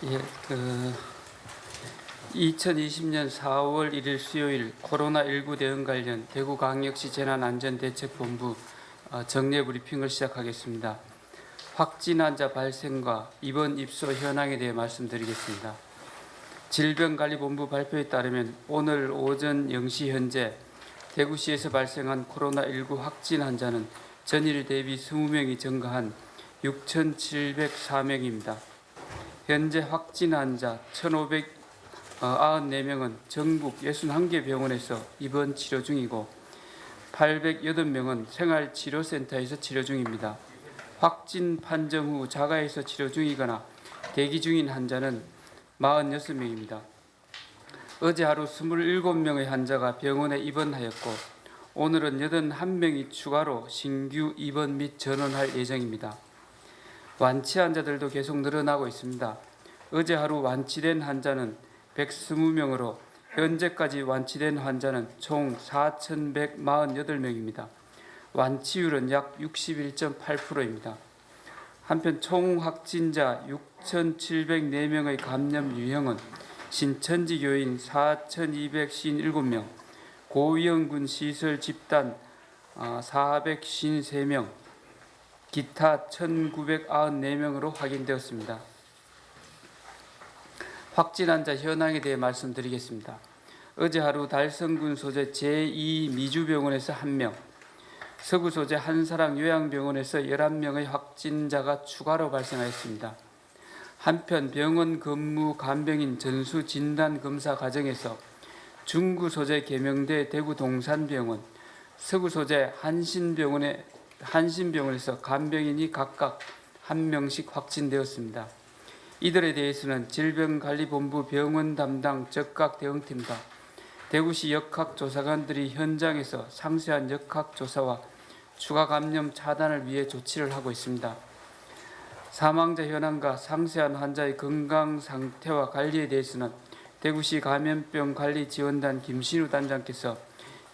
예, 2020년 4월 1일 수요일 코로나19 대응 관련 대구광역시 재난안전대책본부 정례 브리핑을 시작하겠습니다. 확진 환자 발생과 입원 입소 현황에 대해 말씀드리겠습니다. 질병관리본부 발표에 따르면 오늘 오전 0시 현재 대구시에서 발생한 코로나19 확진 환자는 전일 대비 20명이 증가한 6,704명입니다. 현재 확진 환자 1,594명은 전국 61개 병원에서 입원 치료 중이고 808명은 생활치료센터에서 치료 중입니다. 확진 판정 후 자가에서 치료 중이거나 대기 중인 환자는 46명입니다. 어제 하루 27명의 환자가 병원에 입원하였고 오늘은 81명이 추가로 신규 입원 및 전원할 예정입니다. 완치 환자들도 계속 늘어나고 있습니다. 어제 하루 완치된 환자는 120명으로 현재까지 완치된 환자는 총 4,148명입니다. 완치율은 약 61.8%입니다. 한편 총 확진자 6,704명의 감염 유형은 신천지교인 4,257명, 고위험군 시설 집단 453명, 기타 1,994명으로 확인되었습니다. 확진 환자 현황에 대해 말씀드리겠습니다. 어제 하루 달성군 소재 제2미주병원에서 1명, 서구 소재 한사랑 요양병원에서 11명의 확진자가 추가로 발생하였습니다. 한편 병원 근무 간병인 전수 진단 검사 과정에서 중구 소재 계명대 대구 동산병원, 서구 소재 한신병원에서 간병인이 각각 1명씩 확진되었습니다. 이들에 대해서는 질병관리본부 병원 담당 적각 대응팀과 대구시 역학조사관들이 현장에서 상세한 역학조사와 추가 감염 차단을 위해 조치를 하고 있습니다. 사망자 현황과 상세한 환자의 건강 상태와 관리에 대해서는 대구시 감염병관리지원단 김신우 단장께서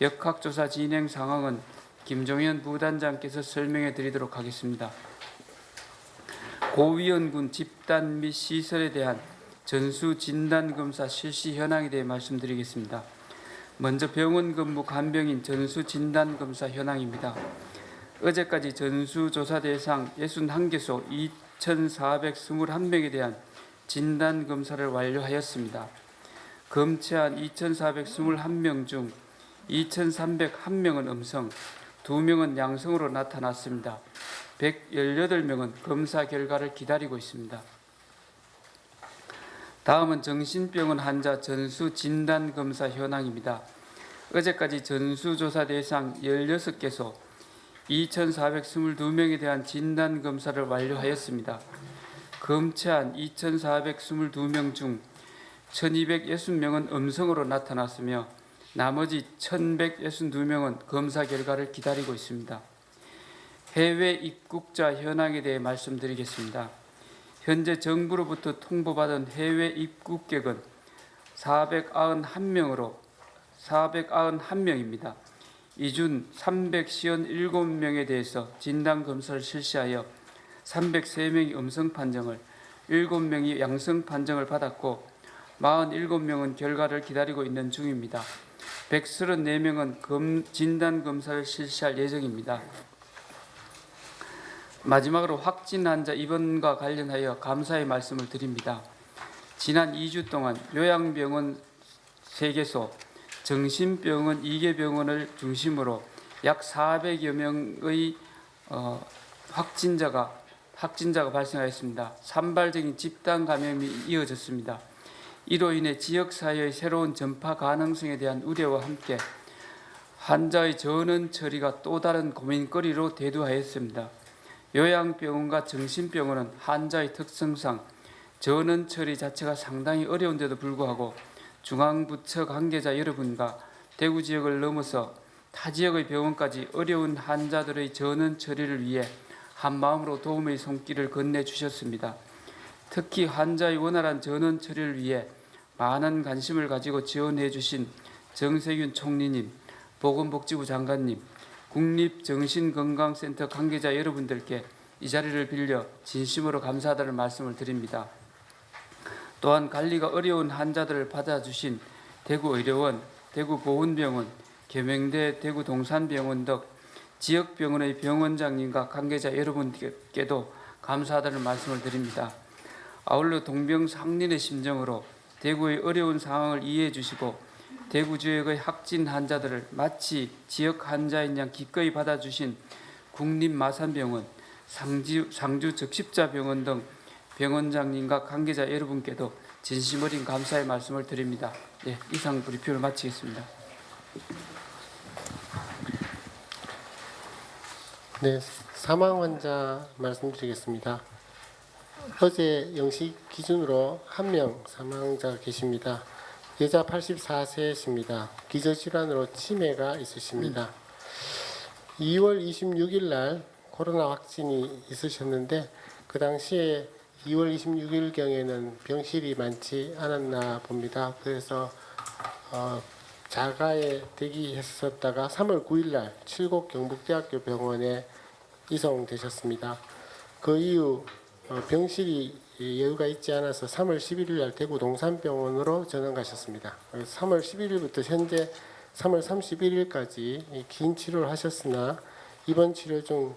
역학조사 진행 상황은 김종현 부단장께서 설명해 드리도록 하겠습니다. 고위험군 집단 및 시설에 대한 전수 진단검사 실시 현황에 대해 말씀드리겠습니다. 먼저 병원 근무 간병인 전수 진단검사 현황입니다. 어제까지 전수조사 대상 61개소 2,421명에 대한 진단검사를 완료하였습니다. 검체한 2,421명 중 2,301명은 음성, 2명은 양성으로 나타났습니다. 118명은 검사 결과를 기다리고 있습니다. 다음은 정신병원 환자 전수 진단검사 현황입니다. 어제까지 전수조사 대상 16개소 2,422명에 대한 진단검사를 완료하였습니다. 검체한 2,422명 중 1,260명은 음성으로 나타났으며 나머지 1,162명은 검사 결과를 기다리고 있습니다. 해외 입국자 현황에 대해 말씀드리겠습니다. 현재 정부로부터 통보받은 해외 입국객은 491명입니다. 이 중 357명에 대해서 진단검사를 실시하여 303명이 음성 판정을, 7명이 양성 판정을 받았고 47명은 결과를 기다리고 있는 중입니다. 134명은 진단검사를 실시할 예정입니다. 마지막으로 확진 환자 입원과 관련하여 감사의 말씀을 드립니다. 지난 2주 동안 요양병원 3개소, 정신병원 2개 병원을 중심으로 약 400여 명의 확진자가 발생하였습니다. 산발적인 집단 감염이 이어졌습니다. 이로 인해 지역사회의 새로운 전파 가능성에 대한 우려와 함께 환자의 전원 처리가 또 다른 고민거리로 대두하였습니다. 요양병원과 정신병원은 환자의 특성상 전원 처리 자체가 상당히 어려운데도 불구하고 중앙부처 관계자 여러분과 대구 지역을 넘어서 타 지역의 병원까지 어려운 환자들의 전원 처리를 위해 한마음으로 도움의 손길을 건네주셨습니다. 특히 환자의 원활한 전원 처리를 위해 많은 관심을 가지고 지원해 주신 정세균 총리님, 보건복지부 장관님, 국립정신건강센터 관계자 여러분들께 이 자리를 빌려 진심으로 감사하다는 말씀을 드립니다. 또한 관리가 어려운 환자들을 받아주신 대구의료원, 대구보훈병원, 계명대, 대구동산병원 등 지역병원의 병원장님과 관계자 여러분께도 감사하다는 말씀을 드립니다. 아울러 동병상련의 심정으로 대구의 어려운 상황을 이해해 주시고 대구 지역의 확진 환자들을 마치 지역 환자인 양 기꺼이 받아주신 국립마산병원, 상주 적십자병원 등 병원장님과 관계자 여러분께도 진심 어린 감사의 말씀을 드립니다. 네, 이상 브리핑을 마치겠습니다. 네, 사망 환자 말씀드리겠습니다. 어제 0시 기준으로 1명 사망자가 계십니다. 여자 84세이십니다. 기저질환으로 치매가 있으십니다. 2월 26일 날 코로나 확진이 있으셨는데 그 당시에 2월 26일경에는 병실이 많지 않았나 봅니다. 그래서 자가에 대기했었다가 3월 9일 날 칠곡 경북대학교 병원에 이송되셨습니다. 그 이후 병실이 여유가 있지 않아서 3월 11일 날 대구 동산병원으로 전원 가셨습니다. 3월 11일부터 현재 3월 31일까지 긴 치료를 하셨으나 이번 치료 중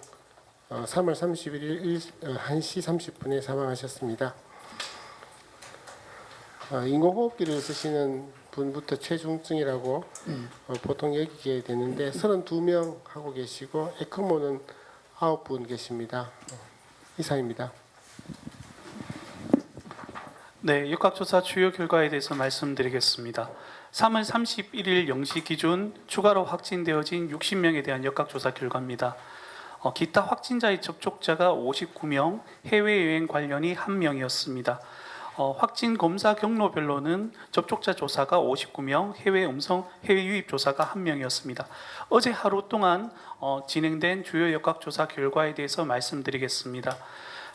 3월 31일 1시 30분에 사망하셨습니다. 인공호흡기를 쓰시는 분부터 체중증이라고 보통 여기게 되는데 32명 하고 계시고 에크모는 9분 계십니다. 이상입니다. 네, 역학조사 주요 결과에 대해서 말씀드리겠습니다. 3월 31일 0시 기준 추가로 확진되어진 60명에 대한 역학조사 결과입니다. 기타 확진자의 접촉자가 59명, 해외여행 관련이 1명이었습니다. 확진 검사 경로별로는 접촉자 조사가 59명, 해외 유입 조사가 1명이었습니다. 어제 하루 동안 진행된 주요 역학조사 결과에 대해서 말씀드리겠습니다.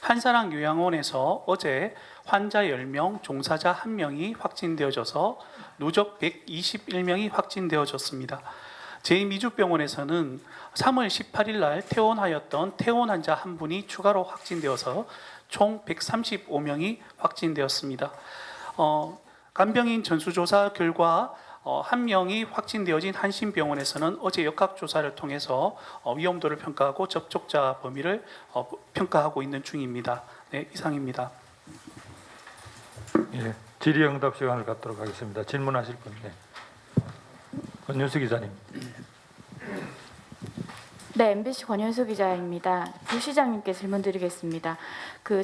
한사랑 요양원에서 어제 환자 10명, 종사자 1명이 확진되어져서 누적 121명이 확진되어졌습니다. 제2미주병원에서는 3월 18일 날 퇴원하였던 퇴원 환자 1분이 추가로 확진되어서 총 135명이 확진되었습니다. 간병인 전수조사 결과 1명이 확진되어진 한신병원에서는 어제 역학조사를 통해서 위험도를 평가하고 접촉자 범위를 평가하고 있는 중입니다. 네, 이상입니다. 예, 질의응답 시간을 갖도록 하겠습니다. 질문하실 분, 네. 권윤수 기자님. 네, MBC 권윤수 기자입니다. 부시장님께 질문드리겠습니다.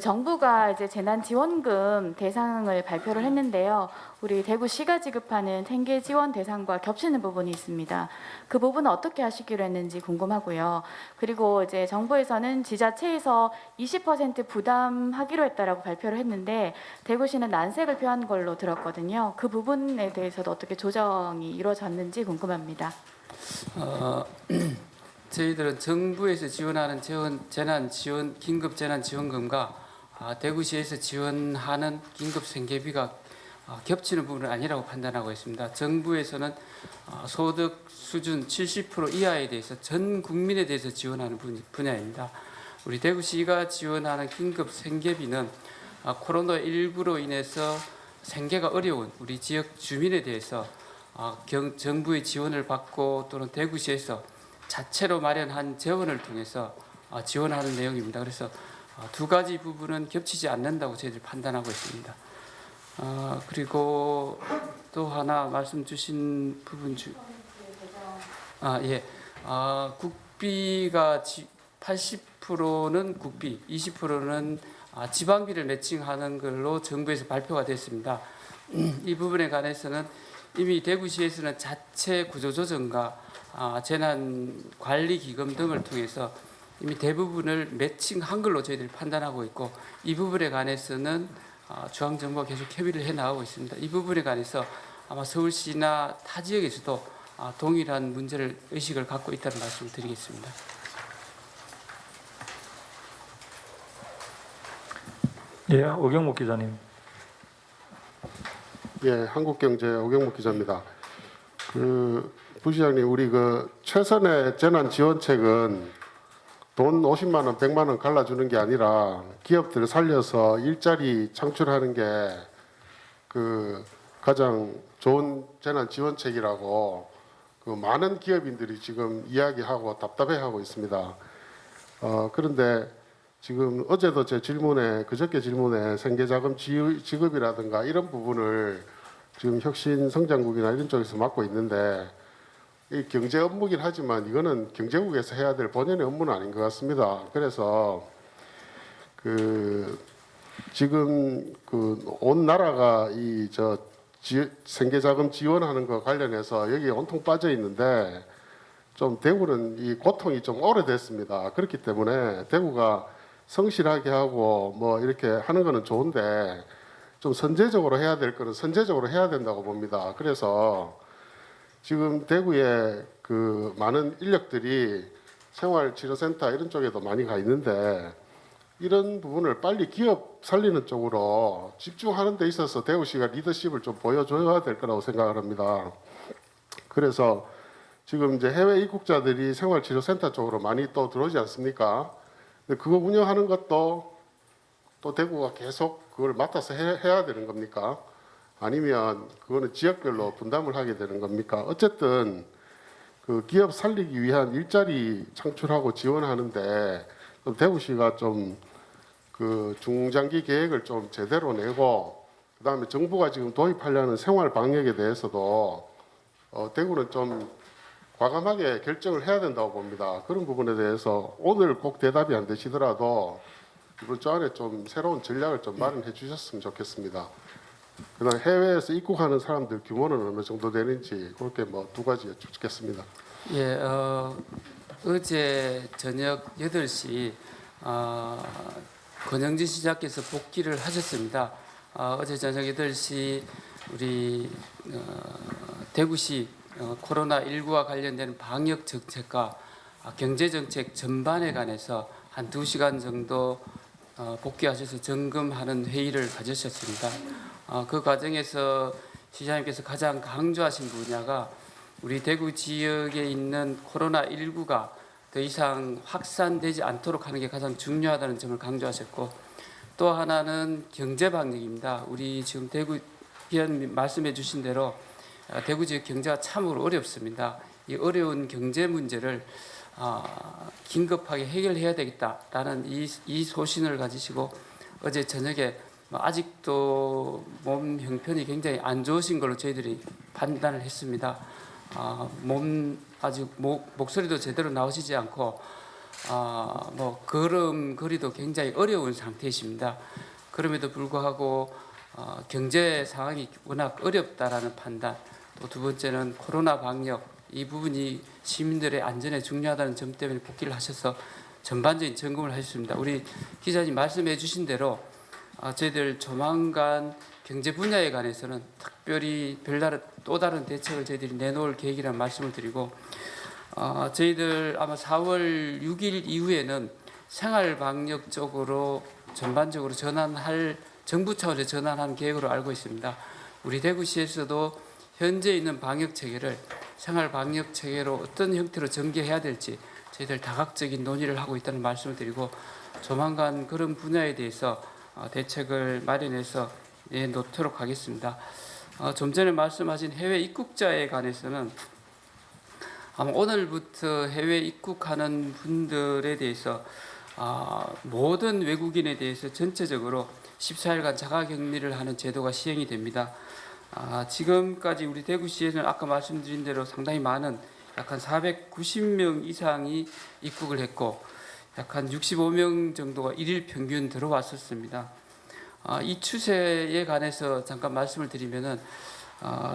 정부가 이제 재난지원금 대상을 발표를 했는데요. 우리 대구시가 지급하는 생계 지원 대상과 겹치는 부분이 있습니다. 그 부분은 어떻게 하시기로 했는지 궁금하고요. 그리고 이제 정부에서는 지자체에서 20% 부담하기로 했다라고 발표를 했는데 대구시는 난색을 표한 걸로 들었거든요. 그 부분에 대해서도 어떻게 조정이 이루어졌는지 궁금합니다. 저희들은 정부에서 지원하는 긴급 재난지원금과 대구시에서 지원하는 긴급 생계비가 겹치는 부분은 아니라고 판단하고 있습니다. 정부에서는 소득 수준 70% 이하에 대해서 전 국민에 대해서 지원하는 분야입니다. 우리 대구시가 지원하는 긴급 생계비는 코로나19로 인해서 생계가 어려운 우리 지역 주민에 대해서 정부의 지원을 받고 또는 대구시에서 자체로 마련한 재원을 통해서 지원하는 내용입니다. 그래서 두 가지 부분은 겹치지 않는다고 저희들이 판단하고 있습니다. 그리고 또 하나 말씀 주신 부분 국비가 80%는 국비, 20%는 지방비를 매칭하는 걸로 정부에서 발표가 됐습니다. 이 부분에 관해서는 이미 대구시에서는 자체 구조조정과 재난관리기금 등을 통해서 이미 대부분을 매칭한 걸로 저희들이 판단하고 있고 이 부분에 관해서는 중앙정부가 계속 협의를 해나가고 있습니다. 이 부분에 관해서 아마 서울시나 타 지역에서도 동일한 의식을 갖고 있다는 말씀을 드리겠습니다. 예, 오경목 기자님. 예, 한국경제 오경목 기자입니다. 부시장님, 우리 최선의 재난지원책은 돈 50만 원, 100만 원 갈라주는 게 아니라 기업들을 살려서 일자리 창출하는 게 그 가장 좋은 재난 지원책이라고 그 많은 기업인들이 지금 이야기하고 답답해하고 있습니다. 그런데 지금 어제도 제 질문에 그저께 질문에 생계자금 지급이라든가 이런 부분을 지금 혁신성장국이나 이런 쪽에서 맡고 있는데 이 경제 업무긴 하지만 이거는 경제국에서 해야 될 본연의 업무는 아닌 것 같습니다. 그래서 그 지금 그 온 나라가 생계자금 지원하는 거 관련해서 여기 온통 빠져 있는데 좀 대구는 이 고통이 좀 오래됐습니다. 그렇기 때문에 대구가 성실하게 하고 뭐 이렇게 하는 거는 좋은데 좀 선제적으로 해야 될 거는 선제적으로 해야 된다고 봅니다. 그래서 지금 대구에 그 많은 인력들이 생활치료센터 이런 쪽에도 많이 가 있는데 이런 부분을 빨리 기업 살리는 쪽으로 집중하는 데 있어서 대구시가 리더십을 좀 보여줘야 될 거라고 생각을 합니다. 그래서 지금 이제 해외 입국자들이 생활치료센터 쪽으로 많이 또 들어오지 않습니까? 근데 그거 운영하는 것도 또 대구가 계속 그걸 맡아서 해야 되는 겁니까? 아니면 그거는 지역별로 분담을 하게 되는 겁니까? 어쨌든 그 기업 살리기 위한 일자리 창출하고 지원하는데 좀 대구시가 좀 그 중장기 계획을 좀 제대로 내고 그다음에 정부가 지금 도입하려는 생활 방역에 대해서도 대구는 좀 과감하게 결정을 해야 된다고 봅니다. 그런 부분에 대해서 오늘 꼭 대답이 안 되시더라도 이번 주 안에 좀 새로운 전략을 좀 마련해 주셨으면 좋겠습니다. 그다음 해외에서 입국하는 사람들 규모는 어느 정도 되는지 그렇게 뭐 두 가지 여쭙겠습니다. 예, 어제 저녁 8시 권영진 시장께서 복귀를 하셨습니다. 어제 저녁 8시 우리 대구시 코로나19와 관련된 방역 정책과 경제 정책 전반에 관해서 한 2시간 정도 복귀하셔서 점검하는 회의를 가지셨습니다. 그 과정에서 시장님께서 가장 강조하신 분야가 우리 대구 지역에 있는 코로나19가 더 이상 확산되지 않도록 하는 게 가장 중요하다는 점을 강조하셨고 또 하나는 경제 방역입니다. 우리 지금 대구 위원 말씀해 주신 대로 대구 지역 경제가 참으로 어렵습니다. 이 어려운 경제 문제를 긴급하게 해결해야 되겠다라는 이 소신을 가지시고 어제 저녁에 아직도 몸 형편이 굉장히 안 좋으신 걸로 저희들이 판단을 했습니다. 아직 목소리도 제대로 나오시지 않고 뭐 걸음걸이도 굉장히 어려운 상태이십니다. 그럼에도 불구하고 경제 상황이 워낙 어렵다라는 판단, 또 두 번째는 코로나 방역 이 부분이 시민들의 안전에 중요하다는 점 때문에 복귀를 하셔서 전반적인 점검을 하셨습니다. 우리 기자님 말씀해 주신 대로 저희들 조만간 경제 분야에 관해서는 특별히 별다른 또 다른 대책을 저희들이 내놓을 계획이라는 말씀을 드리고 저희들 아마 4월 6일 이후에는 생활방역 쪽으로 전반적으로 전환할 정부 차원에서 전환하는 계획으로 알고 있습니다. 우리 대구시에서도 현재 있는 방역 체계를 생활방역 체계로 어떤 형태로 전개해야 될지 저희들 다각적인 논의를 하고 있다는 말씀을 드리고 조만간 그런 분야에 대해서 대책을 마련해서 내놓도록 하겠습니다. 좀 전에 말씀하신 해외 입국자에 관해서는 아마 오늘부터 해외 입국하는 분들에 대해서 모든 외국인에 대해서 전체적으로 14일간 자가격리를 하는 제도가 시행이 됩니다. 지금까지 우리 대구시에는 아까 말씀드린 대로 상당히 많은 약 한 490명 이상이 입국을 했고 약 한 65명 정도가 일일 평균 들어왔었습니다. 이 추세에 관해서 잠깐 말씀을 드리면은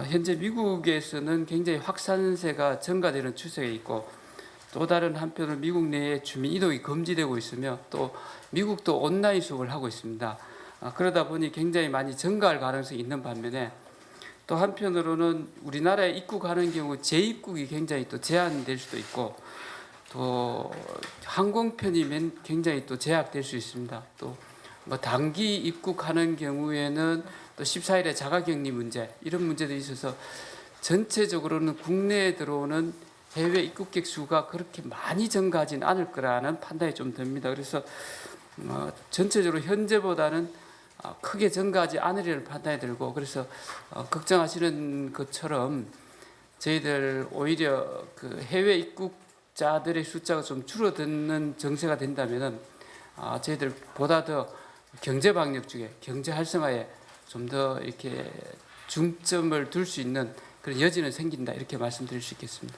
현재 미국에서는 굉장히 확산세가 증가되는 추세에 있고 또 다른 한편으로 미국 내에 주민 이동이 금지되고 있으며 또 미국도 온라인 수업을 하고 있습니다. 그러다 보니 굉장히 많이 증가할 가능성이 있는 반면에 또 한편으로는 우리나라에 입국하는 경우 재입국이 굉장히 또 제한될 수도 있고 또 항공편이 굉장히 또 제약될 수 있습니다. 또 뭐 단기 입국하는 경우에는 또 14일의 자가격리 문제 이런 문제들이 있어서 전체적으로는 국내에 들어오는 해외 입국객 수가 그렇게 많이 증가하진 않을 거라는 판단이 좀 듭니다. 그래서 전체적으로 현재보다는 크게 증가하지 않으리라는 판단이 들고 그래서 걱정하시는 것처럼 저희들 오히려 그 해외 입국자들의 숫자가 좀 줄어드는 정세가 된다면은 저희들 보다 더 경제 방역 쪽에 경제 활성화에 좀 더 이렇게 중점을 둘 수 있는 그런 여지는 생긴다 이렇게 말씀드릴 수 있겠습니다.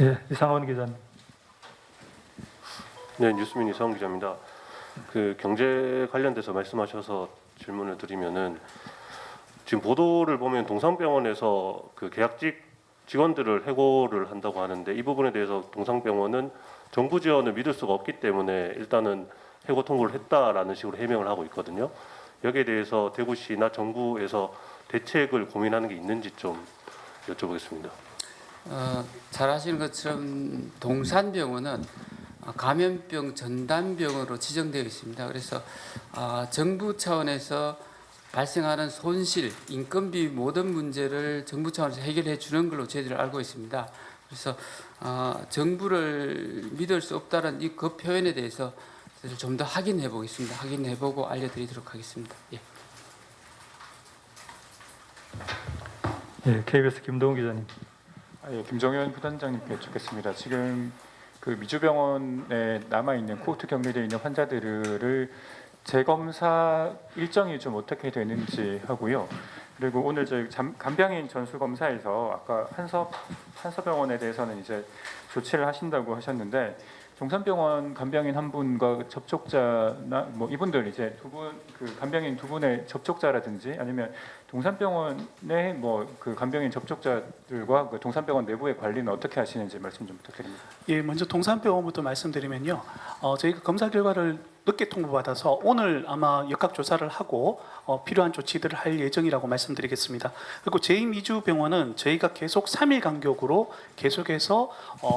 예. 예, 이상원 기자님. 네, 뉴스민 이상훈 기자입니다. 그 경제 관련돼서 말씀하셔서 질문을 드리면은 지금 보도를 보면 동상병원에서 그 계약직 직원들을 해고를 한다고 하는데 이 부분에 대해서 동상병원은 정부 지원을 믿을 수가 없기 때문에 일단은 해고 통보를 했다라는 식으로 해명을 하고 있거든요. 여기에 대해서 대구시나 정부에서 대책을 고민하는 게 있는지 좀 여쭤보겠습니다. 잘 아시는 것처럼 동산병원은 감염병 전담병으로 지정되어 있습니다. 그래서 정부 차원에서 발생하는 손실, 인건비 모든 문제를 정부 차원에서 해결해 주는 걸로 저희들이 알고 있습니다. 그래서 정부를 믿을 수 없다는 이 그 표현에 대해서 좀 더 확인해 보겠습니다. 확인해 보고 알려드리도록 하겠습니다. 예. 예, KBS 김동훈 기자님. 예, 김정현 부단장님께 여쭙겠습니다. 지금 그 미주병원에 남아 있는 코호트 격리되어 있는 환자들을 재검사 일정이 좀 어떻게 되는지 하고요. 그리고 오늘 저희 간병인 전수 검사에서 아까 한서병원에 대해서는 이제 조치를 하신다고 하셨는데 동산병원 간병인 한 분과 접촉자나 뭐 이분들 이제 두 분 그 간병인 두 분의 접촉자라든지 아니면 동산병원의 뭐 그 간병인 접촉자들과 그 동산병원 내부의 관리는 어떻게 하시는지 말씀 좀 부탁드립니다. 예, 먼저 동산병원부터 말씀드리면요. 저희가 검사 결과를 늦게 통보받아서 오늘 아마 역학 조사를 하고 필요한 조치들을 할 예정이라고 말씀드리겠습니다. 그리고 제2미주병원은 저희가 계속 3일 간격으로 계속해서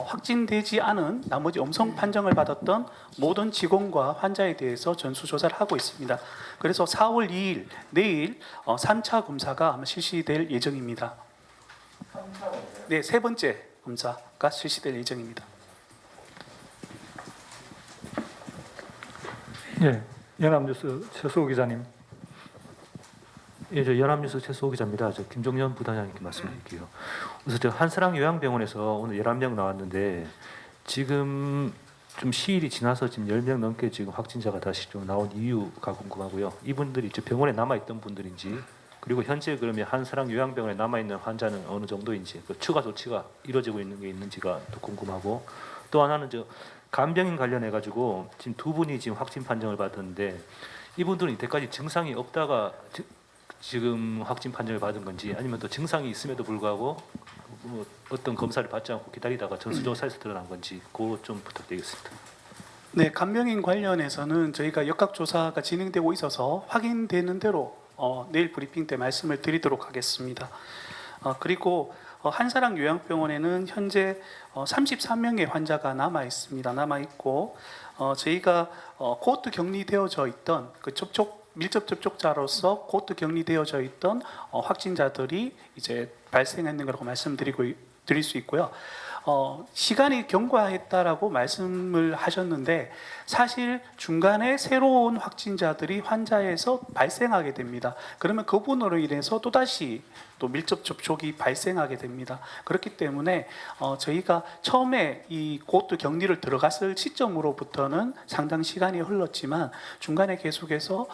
확진되지 않은 나머지 음성 판정을 받았던 모든 직원과 환자에 대해서 전수 조사를 하고 있습니다. 그래서 4월 2일 내일 3차 검사가 아마 실시될 예정입니다. 네, 세 번째 검사가 실시될 예정입니다. 예, 연합뉴스 최수호 기자님. 예, 저 연합뉴스 최수호 기자입니다. 저 김종현 부단장님께 말씀드릴게요. 우선 저 한사랑 요양병원에서 오늘 11명 나왔는데 지금 좀 시일이 지나서 지금 10명 넘게 지금 확진자가 다시 좀 나온 이유가 궁금하고요. 이분들이 이제 병원에 남아 있던 분들인지 그리고 현재 그러면 한사랑 요양병원에 남아 있는 환자는 어느 정도인지 그 추가 조치가 이루어지고 있는 게 있는지가 또 궁금하고 또 하나는 저 간병인 관련해 가지고 지금 두 분이 지금 확진 판정을 받았는데 이분들은 이때까지 증상이 없다가 지금 확진 판정을 받은 건지 아니면 또 증상이 있음에도 불구하고 뭐 어떤 검사를 받지 않고 기다리다가 전수조사에서 드러난 건지 그거 좀 부탁드리겠습니다. 네, 간병인 관련해서는 저희가 역학 조사가 진행되고 있어서 확인되는 대로 내일 브리핑 때 말씀을 드리도록 하겠습니다. 그리고 한사랑 요양병원에는 현재 33명의 환자가 남아 있습니다. 남아 있고 저희가 코호트 격리되어져 있던 그 밀접 접촉자로서 코호트 격리되어져 있던 확진자들이 이제 발생했는 거라고 드릴 수 있고요. 시간이 경과했다라고 말씀을 하셨는데 사실 중간에 새로운 확진자들이 환자에서 발생하게 됩니다. 그러면 그분으로 인해서 또다시 또 밀접 접촉이 발생하게 됩니다. 그렇기 때문에 저희가 처음에 이 코호트 격리를 들어갔을 시점으로부터는 상당 시간이 흘렀지만 중간에 계속해서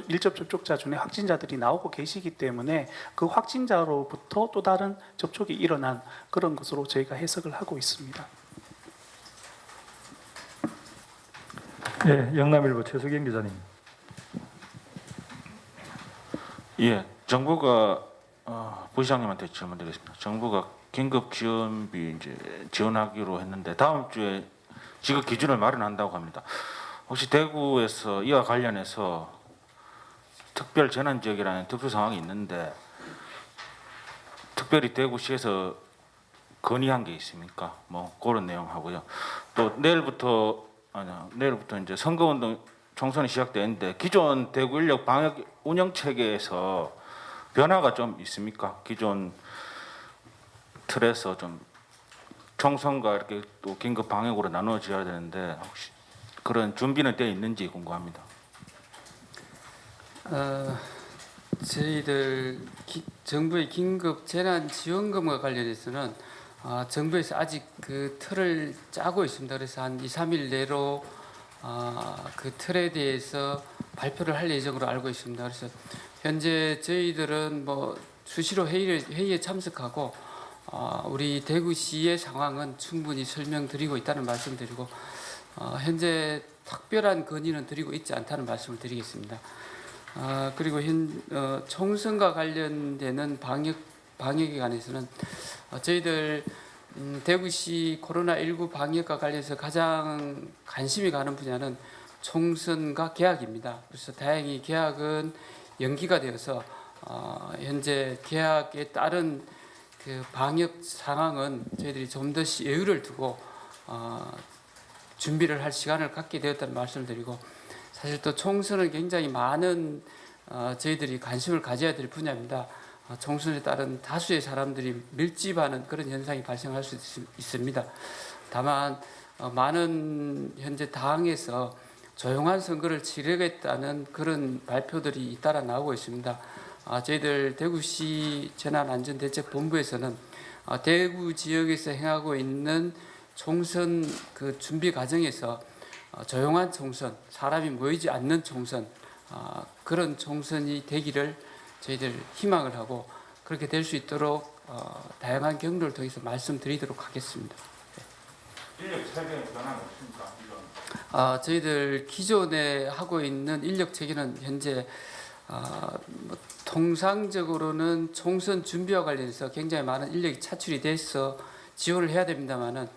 밀접 접촉자 중에 확진자들이 나오고 계시기 때문에 그 확진자로부터 또 다른 접촉이 일어난 그런 것으로 저희가 해석을 하고 있습니다. 예, 영남일보 최수경 기자님. 예, 정부가 부시장님한테 질문드리겠습니다. 정부가 긴급 지원비 이제 지원하기로 했는데 다음 주에 지급 기준을 마련한다고 합니다. 혹시 대구에서 이와 관련해서 특별 재난 지역이라는 특수 상황이 있는데 특별히 대구시에서 건의한 게 있습니까? 뭐 그런 내용 하고요. 또 내일부터 이제 선거운동 총선이 시작되는데 기존 대구 인력 방역 운영 체계에서 변화가 좀 있습니까? 기존 틀에서 좀 총선과 이렇게 또 긴급 방역으로 나누어져야 되는데 혹시 그런 준비는 되어 있는지 궁금합니다. 저희들 정부의 긴급 재난 지원금과 관련해서는 정부에서 아직 그 틀을 짜고 있습니다. 그래서 한 2, 3일 내로 그 틀에 대해서 발표를 할 예정으로 알고 있습니다. 그래서 현재 저희들은 뭐 수시로 회의에 참석하고 우리 대구시의 상황은 충분히 설명드리고 있다는 말씀드리고 현재 특별한 건의는 드리고 있지 않다는 말씀을 드리겠습니다. 그리고 총선과 관련되는 방역에 관해서는 저희들 대구시 코로나19 방역과 관련해서 가장 관심이 가는 분야는 총선과 개학입니다. 그래서 다행히 개학은 연기가 되어서 현재 개학에 따른 그 방역 상황은 저희들이 좀 더 여유를 두고 준비를 할 시간을 갖게 되었다는 말씀을 드리고, 사실 또 총선은 굉장히 많은 저희들이 관심을 가져야 될 분야입니다. 총선에 따른 다수의 사람들이 밀집하는 그런 현상이 발생할 수 있습니다. 다만 많은 현재 당에서 조용한 선거를 치르겠다는 그런 발표들이 잇따라 나오고 있습니다. 저희들 대구시 재난안전대책본부에서는 대구 지역에서 행하고 있는 총선 그 준비 과정에서 조용한 총선, 사람이 모이지 않는 총선, 그런 총선이 되기를 저희들 희망을 하고 그렇게 될 수 있도록 다양한 경로를 통해서 말씀드리도록 하겠습니다. 인력 체계에 변화가 없습니까? 저희들 기존에 하고 있는 인력 체계는 현재 통상적으로는 총선 준비와 관련해서 굉장히 많은 인력이 차출이 돼서 지원을 해야 됩니다만은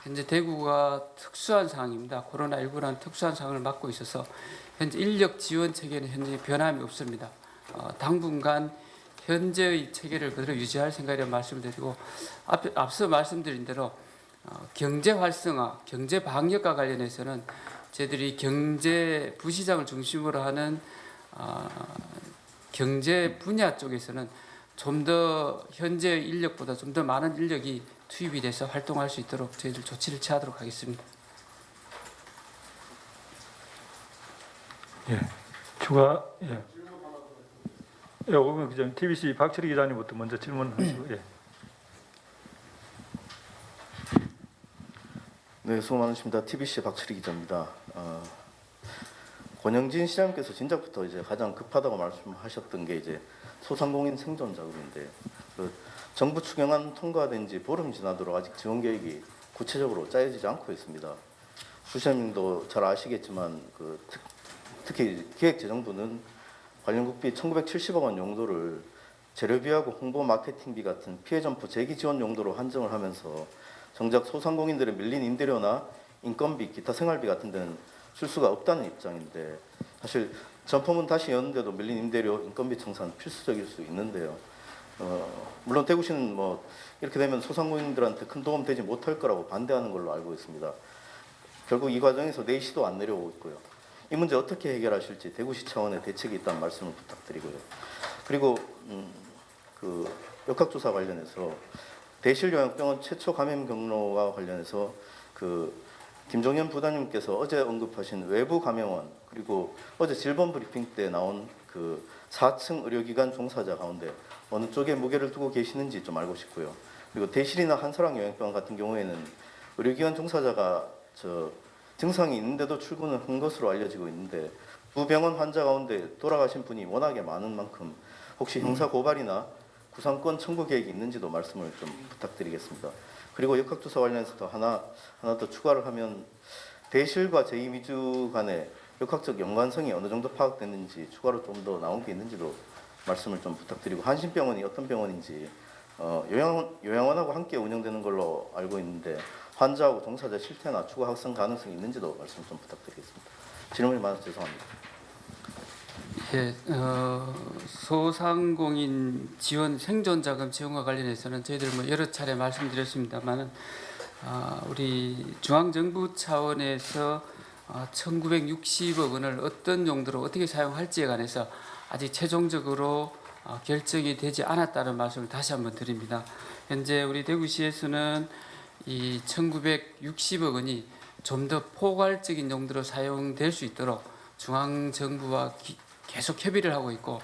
현재 대구가 특수한 상황입니다. 코로나19라는 특수한 상황을 맞고 있어서 현재 인력 지원 체계는 현재 변함이 없습니다. 당분간 현재의 체계를 그대로 유지할 생각이라는 말씀을 드리고, 앞서 말씀드린 대로 경제 활성화, 경제 방역과 관련해서는 저희들이 경제 부시장을 중심으로 하는 경제 분야 쪽에서는 좀 더 현재 인력보다 좀 더 많은 인력이 투입이 돼서 활동할 수 있도록 저희들 조치를 취하도록 하겠습니다. 예. 추가 예. 오금 기자, TBC 박철희 기자님부터 먼저 질문하시고 예. 네, 수고 많으십니다. TBC 박철희 기자입니다. 권영진 시장님께서 진작부터 이제 가장 급하다고 말씀하셨던 게 이제 소상공인 생존 자금인데, 그 정부 추경안 통과된 지 보름 지나도록 아직 지원 계획이 구체적으로 짜여지지 않고 있습니다. 수 시장님도 잘 아시겠지만 특히 기획재정부는 관련국비 1970억 원 용도를 재료비하고 홍보 마케팅비 같은 피해 점포 재기 지원 용도로 한정을 하면서 정작 소상공인들의 밀린 임대료나 인건비, 기타 생활비 같은 데는 쓸 수가 없다는 입장인데, 사실 점포문 다시 여는데도 밀린 임대료, 인건비 청산 필수적일 수 있는데요. 물론 대구시는 뭐 이렇게 되면 소상공인들한테 큰 도움 되지 못할 거라고 반대하는 걸로 알고 있습니다. 결국 이 과정에서 내시도 안 내려오고 있고요. 이 문제 어떻게 해결하실지 대구시 차원의 대책이 있다는 말씀을 부탁드리고요. 그리고 그 역학조사 관련해서 대실요양병원 최초 감염 경로와 관련해서 그 김종현 부단님께서 어제 언급하신 외부 감염원, 그리고 어제 질본 브리핑 때 나온 그 4층 의료기관 종사자 가운데 어느 쪽에 무게를 두고 계시는지 좀 알고 싶고요. 그리고 대실이나 한사랑 요양병원 같은 경우에는 의료기관 종사자가 증상이 있는데도 출근을 한 것으로 알려지고 있는데, 두 병원 환자 가운데 돌아가신 분이 워낙에 많은 만큼 혹시 형사 고발이나 구상권 청구 계획이 있는지도 말씀을 좀 부탁드리겠습니다. 그리고 역학조사 관련해서 하나 더 추가를 하면 대실과 제2미주 간의 역학적 연관성이 어느 정도 파악됐는지, 추가로 좀 더 나온 게 있는지도 말씀을 좀 부탁드리고, 한신병원이 어떤 병원인지 요양원하고 함께 운영되는 걸로 알고 있는데 환자하고 종사자 실태나 추가 확산 가능성이 있는지도 말씀 좀 부탁드리겠습니다. 질문이 많아서 죄송합니다. 예, 소상공인 지원 생존자금 지원과 관련해서는 저희들 뭐 여러 차례 말씀드렸습니다만은 우리 중앙정부 차원에서 1,960억 원을 어떤 용도로 어떻게 사용할지에 관해서 아직 최종적으로 결정이 되지 않았다는 말씀을 다시 한번 드립니다. 현재 우리 대구시에서는 이 1,960억 원이 좀 더 포괄적인 용도로 사용될 수 있도록 중앙 정부와 계속 협의를 하고 있고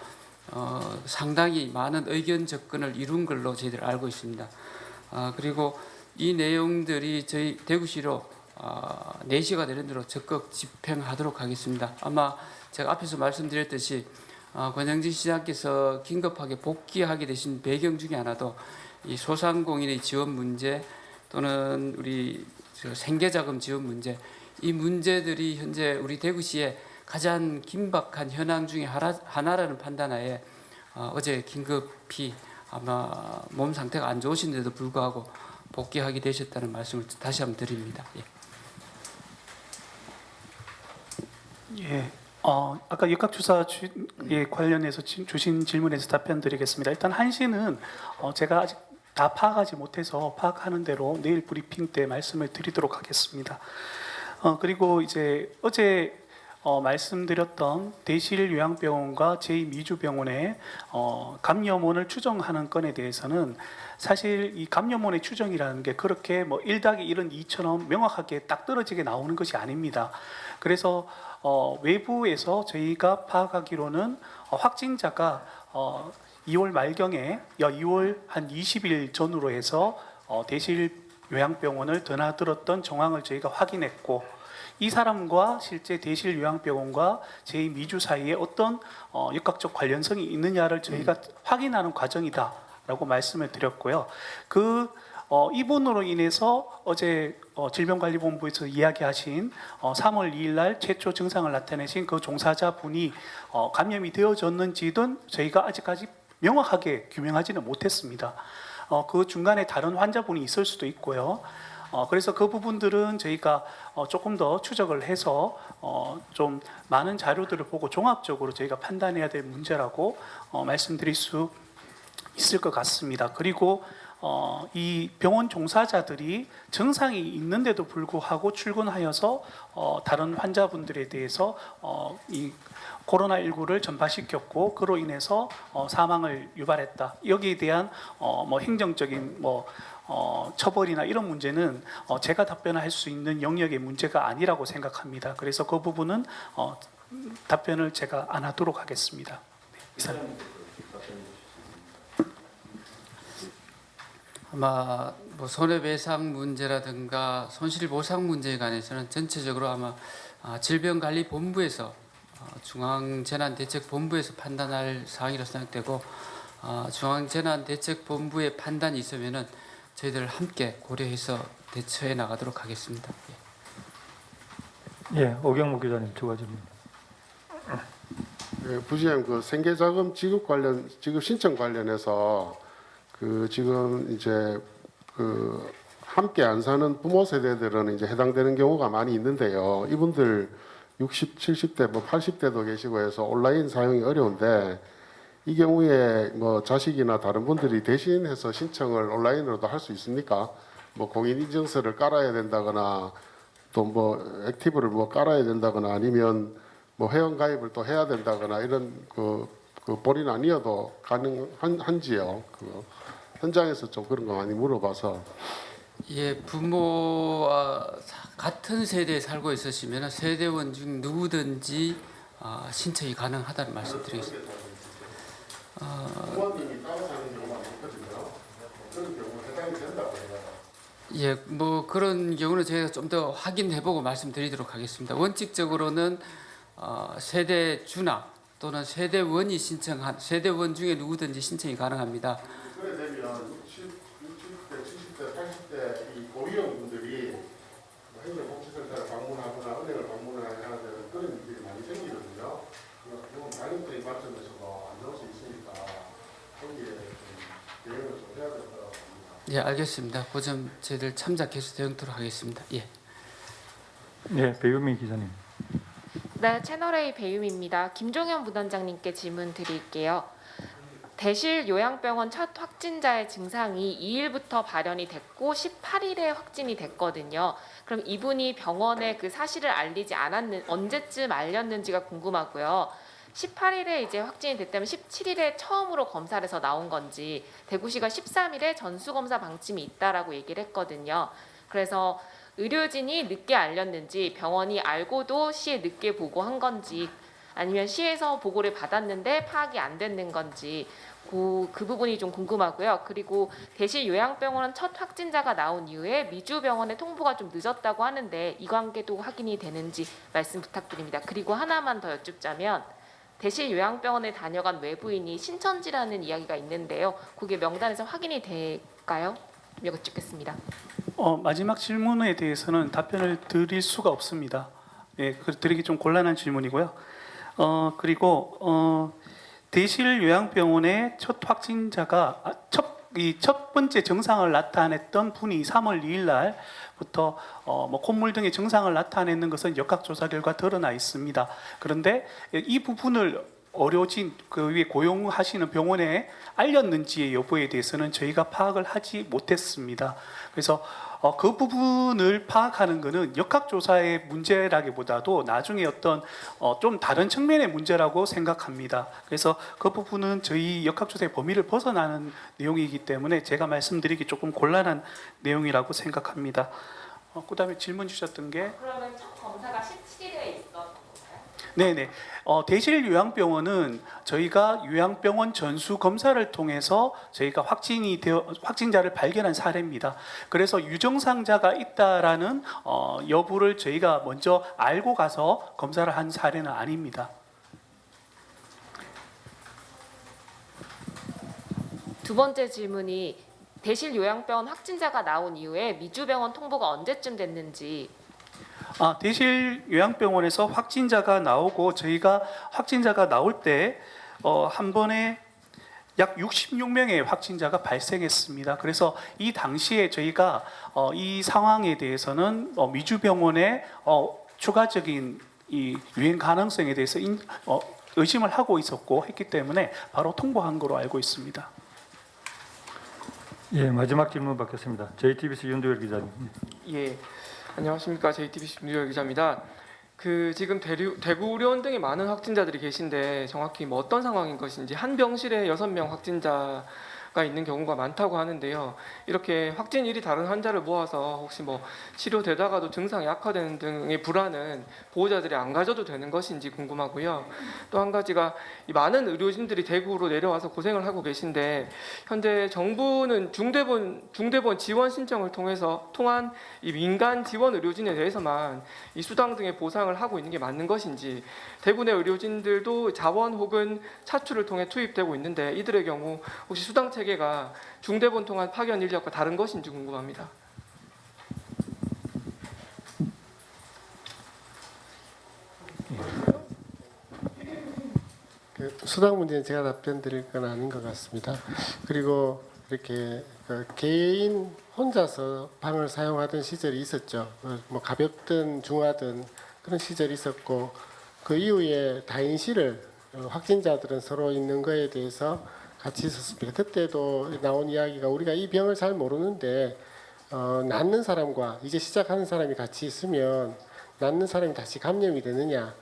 상당히 많은 의견 접근을 이룬 걸로 저희들 알고 있습니다. 그리고 이 내용들이 저희 대구시로 4시가 되는 대로 적극 집행하도록 하겠습니다. 아마 제가 앞에서 말씀드렸듯이 권영진 시장께서 긴급하게 복귀하게 되신 배경 중에 하나도 이 소상공인의 지원 문제 또는 우리 생계자금 지원 문제, 이 문제들이 현재 우리 대구시의 가장 긴박한 현황 중에 하나라는 판단하에 어제 긴급히 아마 몸 상태가 안 좋으신데도 불구하고 복귀하게 되셨다는 말씀을 다시 한번 드립니다. 예. 아까 역학조사에 관련해서 주신 질문에서 답변드리겠습니다. 일단 한시는 제가 아직 다 파악하지 못해서 파악하는 대로 내일 브리핑 때 말씀을 드리도록 하겠습니다. 그리고 이제 어제 말씀드렸던 대실요양병원과 제2미주병원의 감염원을 추정하는 건에 대해서는 사실 이 감염원의 추정이라는 게 그렇게 뭐 1+1은 2처럼 명확하게 딱 떨어지게 나오는 것이 아닙니다. 그래서 외부에서 저희가 파악하기로는 확진자가 2월 말경에 2월 한 20일 전후로 해서 대실요양병원을 드나들었던 정황을 저희가 확인했고, 이 사람과 실제 대실요양병원과 제2미주 사이에 어떤 역학적 관련성이 있느냐를 저희가 확인하는 과정이다라고 말씀을 드렸고요. 이분으로 인해서 어제 질병관리본부에서 이야기하신 3월 2일 날 최초 증상을 나타내신 그 종사자분이 감염이 되어졌는지는 저희가 아직까지 명확하게 규명하지는 못했습니다. 그 중간에 다른 환자분이 있을 수도 있고요. 그래서 그 부분들은 저희가 조금 더 추적을 해서 좀 많은 자료들을 보고 종합적으로 저희가 판단해야 될 문제라고 말씀드릴 수 있을 것 같습니다. 그리고 이 병원 종사자들이 증상이 있는데도 불구하고 출근하여서 다른 환자분들에 대해서 이 코로나19를 전파시켰고 그로 인해서 사망을 유발했다. 여기에 대한 뭐 행정적인 처벌이나 이런 문제는 제가 답변할 수 있는 영역의 문제가 아니라고 생각합니다. 그래서 그 부분은 답변을 제가 안 하도록 하겠습니다. 이사님. 아마 손해배상 문제라든가 손실보상 문제에 관해서는 전체적으로 아마 질병관리본부에서 중앙재난대책본부에서 판단할 사항이라고 생각되고, 중앙재난대책본부의 판단이 있으면은 저희들 함께 고려해서 대처해 나가도록 하겠습니다. 예, 오경무 기자님 추가 질문. 부지장 그 생계자금 지급 신청 관련해서 지금 이제 함께 안 사는 부모 세대들은 이제 해당되는 경우가 많이 있는데요. 이분들 60, 70대, 80대도 계시고 해서 온라인 사용이 어려운데 이 경우에 자식이나 다른 분들이 대신해서 신청을 온라인으로도 할 수 있습니까? 공인인증서를 깔아야 된다거나 또 액티브를 깔아야 된다거나 아니면 회원 가입을 또 해야 된다거나 이런 본인 아니어도 가능한지요? 현장에서 좀 그런 거 많이 물어봐서. 예, 부모와 같은 세대에 살고 있으시면 세대원 중 누구든지 신청이 가능하다는 말씀드리겠습니다. 부모님이 따로 사는 경우가 많거든요. 그런 경우 해당이 된다고 해요. 예, 그런 경우는 저희가 좀 더 확인해보고 말씀드리도록 하겠습니다. 원칙적으로는 세대주나 또는 세대원이 신청한 세대원 중에 누구든지 신청이 가능합니다. 그래 되면 60대, 70대, 80대 이 고위험분들이 행정복지센터를 방문하거나 은행을 방문해야 되는 그런 일들이 많이 생기거든요. 이건 가족들의 관점에서도 안 좋을 수 있으니까 거기에 좀 대응을 좀 해야 된다고 봅니다. 예, 알겠습니다. 그 점 저희들 참작해서 대응토록 하겠습니다. 예. 예, 배유미 기자님. 네, 채널A 배유미입니다. 김종현 부단장님께 질문 드릴게요. 대실요양병원 첫 확진자의 증상이 2일부터 발현이 됐고 18일에 확진이 됐거든요. 그럼 이분이 병원에 그 사실을 알리지 않았는 언제쯤 알렸는지가 궁금하고요. 18일에 이제 확진이 됐다면 17일에 처음으로 검사를 해서 나온 건지, 대구시가 13일에 전수검사 방침이 있다라고 얘기를 했거든요. 그래서 의료진이 늦게 알렸는지 병원이 알고도 시에 늦게 보고한 건지 아니면 시에서 보고를 받았는데 파악이 안 됐는 건지 그 부분이 좀 궁금하고요. 그리고 대실 요양병원은 첫 확진자가 나온 이후에 미주병원의 통보가 좀 늦었다고 하는데 이 관계도 확인이 되는지 말씀 부탁드립니다. 그리고 하나만 더 여쭙자면 대실 요양병원에 다녀간 외부인이 신천지라는 이야기가 있는데요. 그게 명단에서 확인이 될까요? 여쭙겠습니다. 마지막 질문에 대해서는 답변을 드릴 수가 없습니다. 예, 드리기 좀 곤란한 질문이고요. 그리고 대실 요양병원의 첫 확진자가 첫 번째 증상을 나타냈던 분이 3월 2일 날부터 콧물 등의 증상을 나타내는 것은 역학조사 결과 드러나 있습니다. 그런데 이 부분을 의료진 그 위에 고용하시는 병원에 알렸는지의 여부에 대해서는 저희가 파악을 하지 못했습니다. 그래서 그 부분을 파악하는 것은 역학조사의 문제라기보다도 나중에 어떤 좀 다른 측면의 문제라고 생각합니다. 그래서 그 부분은 저희 역학조사의 범위를 벗어나는 내용이기 때문에 제가 말씀드리기 조금 곤란한 내용이라고 생각합니다. 그다음에 질문 주셨던 게 그러면 첫 검사가 17일에 있었던 건가요? 네네. 대실 요양병원은 저희가 요양병원 전수 검사를 통해서 저희가 확진자를 발견한 사례입니다. 그래서 유증상자가 있다라는 여부를 저희가 먼저 알고 가서 검사를 한 사례는 아닙니다. 두 번째 질문이 대실 요양병원 확진자가 나온 이후에 미주병원 통보가 언제쯤 됐는지. 대실 요양병원에서 확진자가 나오고 저희가 확진자가 나올 때 한 번에 약 66명의 확진자가 발생했습니다. 그래서 이 당시에 저희가 이 상황에 대해서는 미주병원의 추가적인 이 유행 가능성에 대해서 의심을 하고 있었고 했기 때문에 바로 통보한 거로 알고 있습니다. 예, 마지막 질문 받겠습니다. JTBC 윤도열 기자님. 예, 안녕하십니까. JTBC 윤도열 기자입니다. 지금 대구 의료원 등에 많은 확진자들이 계신데 정확히 어떤 상황인 것인지 한 병실에 6명 확진자가 있는 경우가 많다고 하는데요. 이렇게 확진일이 다른 환자를 모아서 혹시 치료되다가도 증상이 악화되는 등의 불안은 보호자들이 안 가져도 되는 것인지 궁금하고요. 또 한 가지가 이 많은 의료진들이 대구로 내려와서 고생을 하고 계신데 현재 정부는 중대본 지원 신청을 통한 이 민간 지원 의료진에 대해서만 이 수당 등의 보상을 하고 있는 게 맞는 것인지, 대구 내 의료진들도 자원 혹은 차출을 통해 투입되고 있는데 이들의 경우 혹시 수당 체계가 중대본 통한 파견 인력과 다른 것인지 궁금합니다. 수당 문제는 제가 답변 드릴 건 아닌 것 같습니다. 그리고 이렇게 개인 혼자서 방을 사용하던 시절이 있었죠. 가볍든 중하든 그런 시절이 있었고, 그 이후에 다인실을 확진자들은 서로 있는 거에 대해서 같이 있었습니다. 그때도 나온 이야기가 우리가 이 병을 잘 모르는데 낫는 사람과 이제 시작하는 사람이 같이 있으면 낫는 사람이 다시 감염이 되느냐,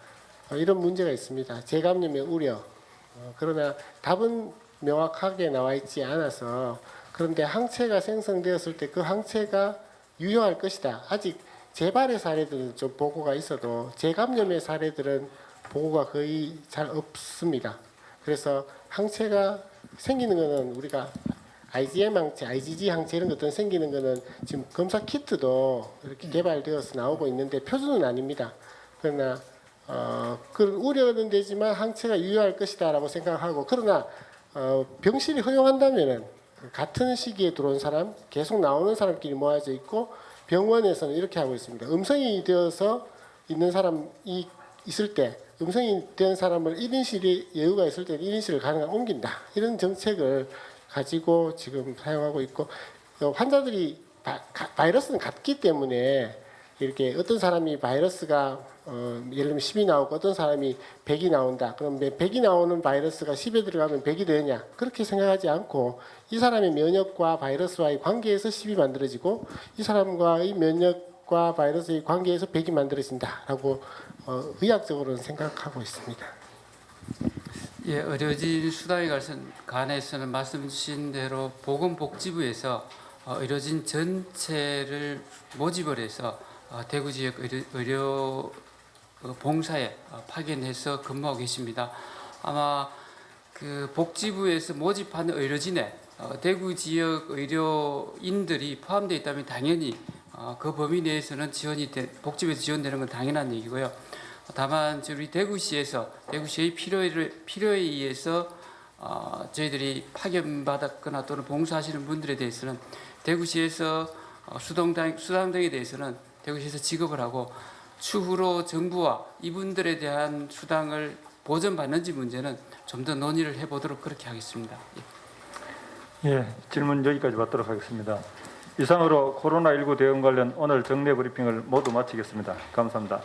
이런 문제가 있습니다. 재감염의 우려. 그러나 답은 명확하게 나와 있지 않아서, 그런데 항체가 생성되었을 때 그 항체가 유효할 것이다. 아직 재발의 사례들은 좀 보고가 있어도 재감염의 사례들은 보고가 거의 잘 없습니다. 그래서 항체가 생기는 것은 우리가 IgM 항체, IgG 항체 이런 것들은 생기는 것은 지금 검사 키트도 이렇게 개발되어서 나오고 있는데 표준은 아닙니다. 그러나 그 우려는 되지만 항체가 유효할 것이다라고 생각하고, 그러나 병실이 허용한다면은 같은 시기에 들어온 사람, 계속 나오는 사람끼리 모아져 있고, 병원에서는 이렇게 하고 있습니다. 음성이 되어서 있는 사람이 있을 때, 음성이 된 사람을 1인실이 여유가 있을 때 1인실을 가능한 옮긴다. 이런 정책을 가지고 지금 사용하고 있고, 환자들이 바이러스는 같기 때문에 이렇게 어떤 사람이 바이러스가 예를 들면 10이 나오고 어떤 사람이 100이 나온다. 그럼 100이 나오는 바이러스가 10에 들어가면 100이 되느냐? 그렇게 생각하지 않고 이 사람의 면역과 바이러스와의 관계에서 10이 만들어지고 이 사람과의 면역과 바이러스의 관계에서 100이 만들어진다라고 의학적으로는 생각하고 있습니다. 예, 의료진 수당에 관해서는 말씀 주신 대로 보건복지부에서 의료진 전체를 모집을 해서 대구 지역 의료 봉사에 파견해서 근무하고 계십니다. 아마 그 복지부에서 모집하는 의료진에 대구 지역 의료인들이 포함되어 있다면 당연히 그 범위 내에서는 복지부에서 지원되는 건 당연한 얘기고요. 다만 우리 대구시에서 대구시의 필요에 의해서 저희들이 파견받았거나 또는 봉사하시는 분들에 대해서는 대구시에서 수당 등에 대해서는 대구시에서 지급을 하고 추후로 정부와 이분들에 대한 수당을 보전받는지 문제는 좀 더 논의를 해보도록 그렇게 하겠습니다. 예, 질문 여기까지 받도록 하겠습니다. 이상으로 코로나19 대응 관련 오늘 정례 브리핑을 모두 마치겠습니다. 감사합니다.